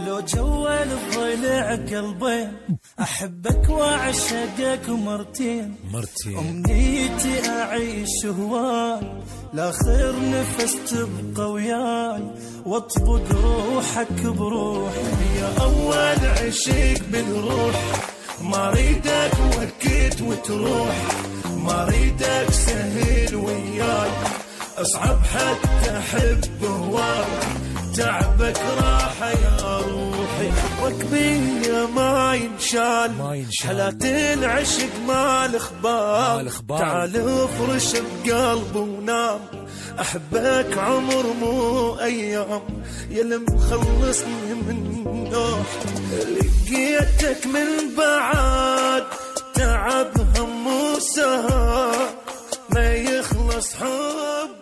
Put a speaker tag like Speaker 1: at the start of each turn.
Speaker 1: لو جوال بضيلع قلبين أحبك وأعشقك مرتين أمنيتي أعيش هواي لآخر نفس تبقى وياي واطبق روحك بروحي يا أول عشق بالروح ما ريدك وكيت وتروح ما ريدك سهل وياي أصعب حتى أحب هواي تعبك راحة يا روحي وكبية ما ينشال حالات العشق ما الأخبار تعال افرش بقلبي ونام أحبك عمر مو أيام يلي مخلصني من نوح لقيتك من بعد تعب هم وسهر ما يخلص حب